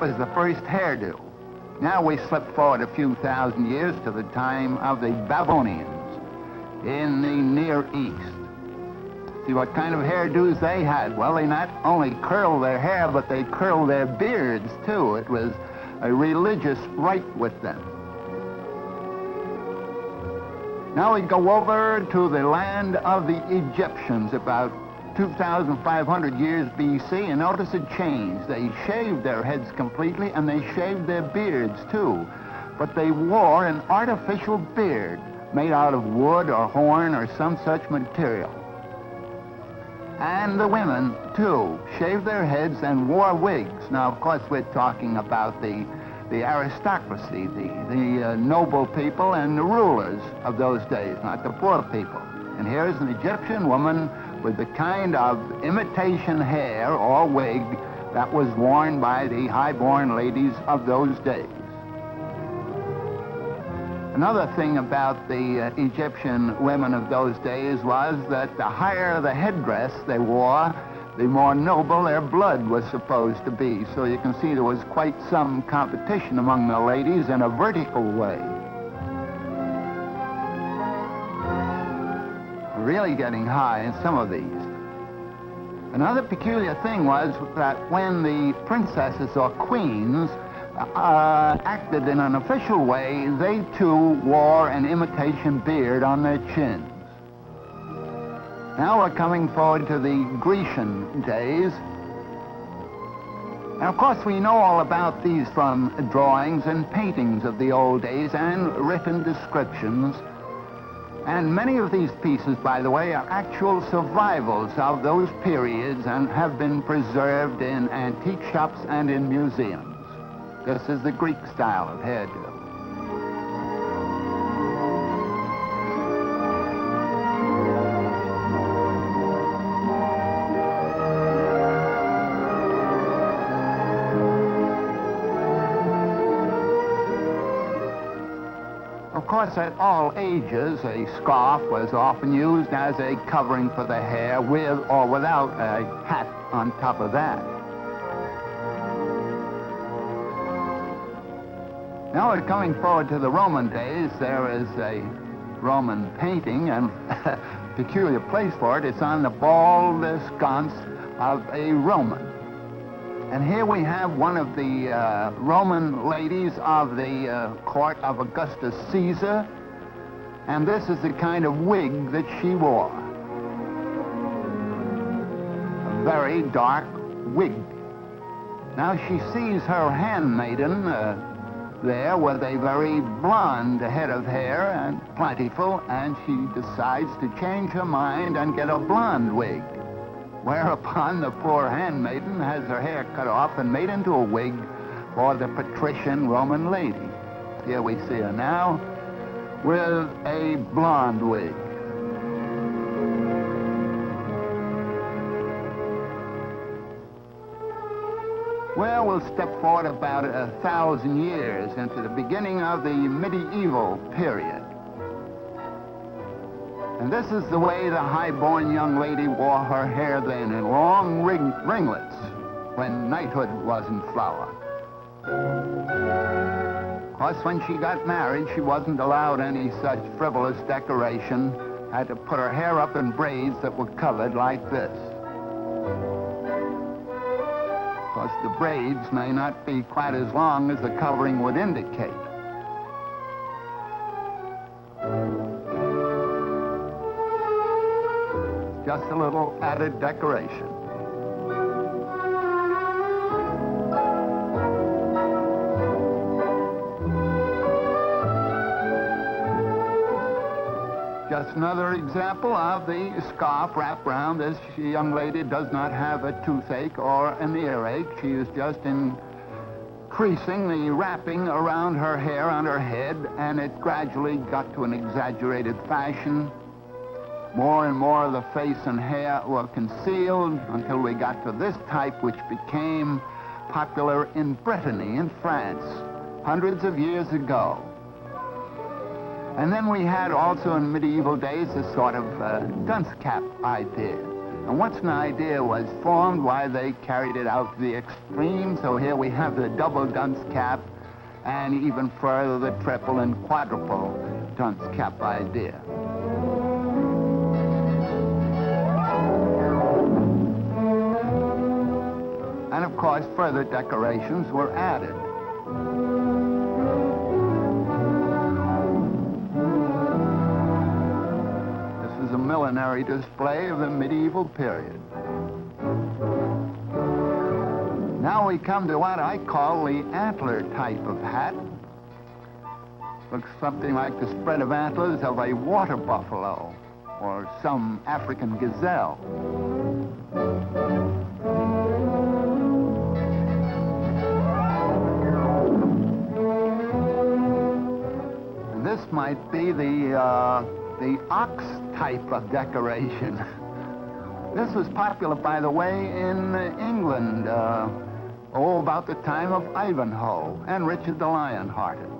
was the first hairdo. Now we slip forward a few thousand years to the time of the Babylonians in the Near East. See what kind of hairdos they had. Well, they not only curled their hair, but they curled their beards, too. It was a religious rite with them. Now we go over to the land of the Egyptians about 2,500 years BC, and notice a change. They shaved their heads completely, and they shaved their beards, too. But they wore an artificial beard made out of wood or horn or some such material. And the women, too, shaved their heads and wore wigs. Now, of course, we're talking about the aristocracy, the noble people and the rulers of those days, not the poor people. And here's an Egyptian woman with the kind of imitation hair or wig that was worn by the high-born ladies of those days. Another thing about the Egyptian women of those days was that the higher the headdress they wore, the more noble their blood was supposed to be. So you can see there was quite some competition among the ladies in a vertical way. Really getting high in some of these. Another peculiar thing was that when the princesses or queens acted in an official way, they too wore an imitation beard on their chins. Now we're coming forward to the Grecian days. And of course we know all about these from drawings and paintings of the old days and written descriptions. And many of these pieces, by the way, are actual survivals of those periods and have been preserved in antique shops and in museums. This is the Greek style of hairdo. Of course, at all ages, a scarf was often used as a covering for the hair, with or without a hat on top of that. Now we're coming forward to the Roman days. There is a Roman painting, and a peculiar place for it. It's on the bald sconce of a Roman. And here we have one of the Roman ladies of the court of Augustus Caesar, and this is the kind of wig that she wore. A very dark wig. Now she sees her handmaiden there with a very blonde head of hair and plentiful, and she decides to change her mind and get a blonde wig. Whereupon the poor handmaiden has her hair cut off and made into a wig for the patrician Roman lady. Here we see her now with a blonde wig. Well, we'll step forward about 1,000 years into the beginning of the medieval period. And this is the way the high-born young lady wore her hair then, in long ringlets, when knighthood was in flower. Of course, when she got married, she wasn't allowed any such frivolous decoration. Had to put her hair up in braids that were covered like this. Of course, the braids may not be quite as long as the covering would indicate. Just a little added decoration. Just another example of the scarf wrapped around. This young lady does not have a toothache or an earache. She is just increasing the wrapping around her hair on her head, and it gradually got to an exaggerated fashion. More and more of the face and hair were concealed until we got to this type, which became popular in Brittany, in France, hundreds of years ago. And then we had also in medieval days this sort of dunce cap idea. And once an idea was formed, why, they carried it out to the extreme. So here we have the double dunce cap, and even further the triple and quadruple dunce cap idea. And of course, further decorations were added. This is a millinery display of the medieval period. Now we come to what I call the antler type of hat. Looks something like the spread of antlers of a water buffalo or some African gazelle. And this might be the ox type of decoration. This was popular, by the way, in England, about the time of Ivanhoe and Richard the Lionhearted.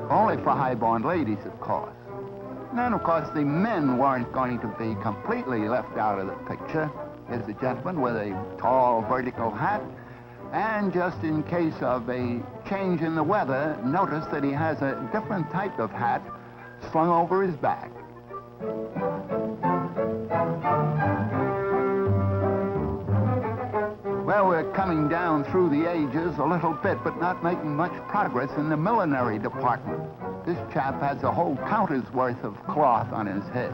Only for high-born ladies, of course. And then, of course, the men weren't going to be completely left out of the picture. Here's the gentleman with a tall vertical hat. And just in case of a change in the weather, notice that he has a different type of hat slung over his back. Well, we're coming down through the ages a little bit, but not making much progress in the millinery department. This chap has a whole counter's worth of cloth on his head.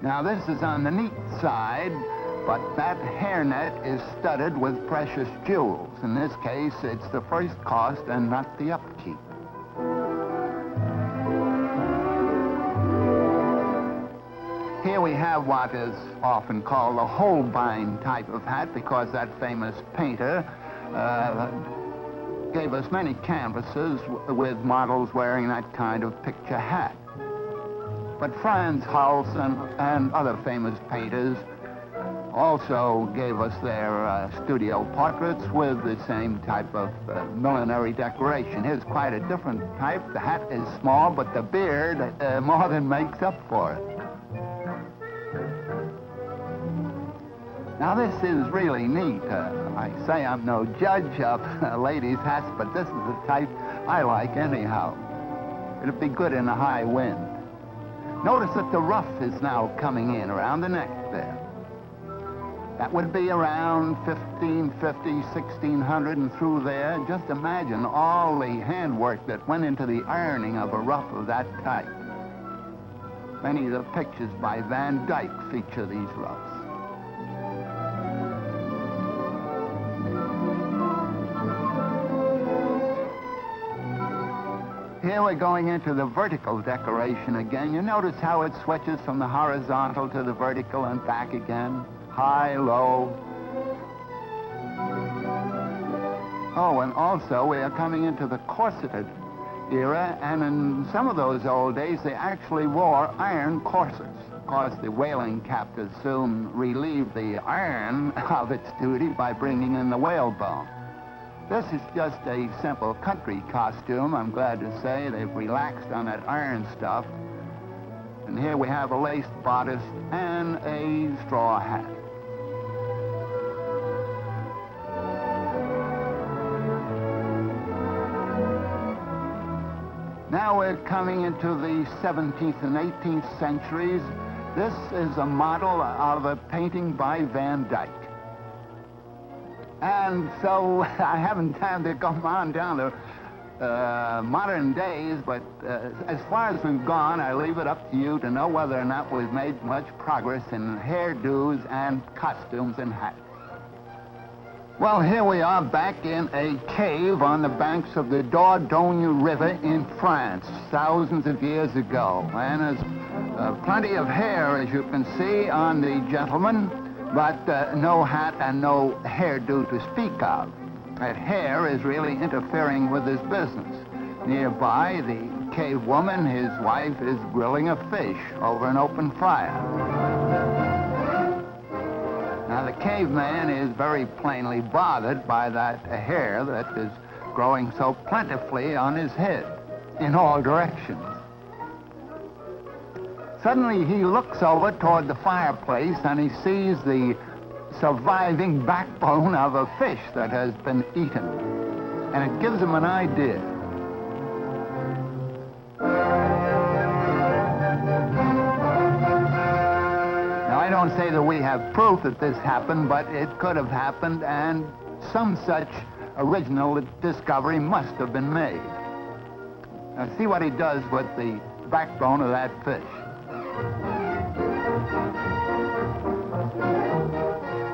Now, this is on the neat side, but that hairnet is studded with precious jewels. In this case, it's the first cost and not the upkeep. Here we have what is often called a Holbein type of hat, because that famous painter gave us many canvases with models wearing that kind of picture hat. But Franz Hals and other famous painters also gave us their studio portraits with the same type of millinery decoration. Here's quite a different type. The hat is small, but the beard more than makes up for it. Now, this is really neat. I say I'm no judge of ladies' hats, but this is the type I like anyhow. It'd be good in a high wind. Notice that the ruff is now coming in around the neck there. That would be around 1550, 1600 and through there. Just imagine all the handwork that went into the ironing of a ruff of that type. Many of the pictures by Van Dyck feature these ruffs. Here we're going into the vertical decoration again. You notice how it switches from the horizontal to the vertical and back again. High, low. Oh, and also we are coming into the corseted era, and in some of those old days they actually wore iron corsets. Of course, the whaling captors soon relieved the iron of its duty by bringing in the whalebone. This is just a simple country costume, I'm glad to say. They've relaxed on that iron stuff. And here we have a laced bodice and a straw hat. Now we're coming into the 17th and 18th centuries. This is a model of a painting by Van Dyck. And so I haven't time to come on down to modern days, but as far as we've gone, I leave it up to you to know whether or not we've made much progress in hairdos and costumes and hats. Well, here we are back in a cave on the banks of the Dordogne River in France, thousands of years ago. And there's plenty of hair, as you can see, on the gentleman, but no hat and no hairdo to speak of. That hair is really interfering with his business. Nearby, the cave woman, his wife, is grilling a fish over an open fire. Now, the caveman is very plainly bothered by that hair that is growing so plentifully on his head. in all directions. Suddenly he looks over toward the fireplace and he sees the surviving backbone of a fish that has been eaten. And it gives him an idea. Now, I don't say that we have proof that this happened, but it could have happened, and some such original discovery must have been made. Now, see what he does with the backbone of that fish.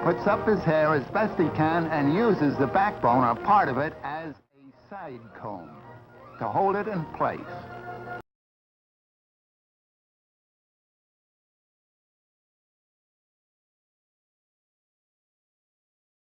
Puts up his hair as best he can and uses the backbone, or part of it, as a side comb to hold it in place.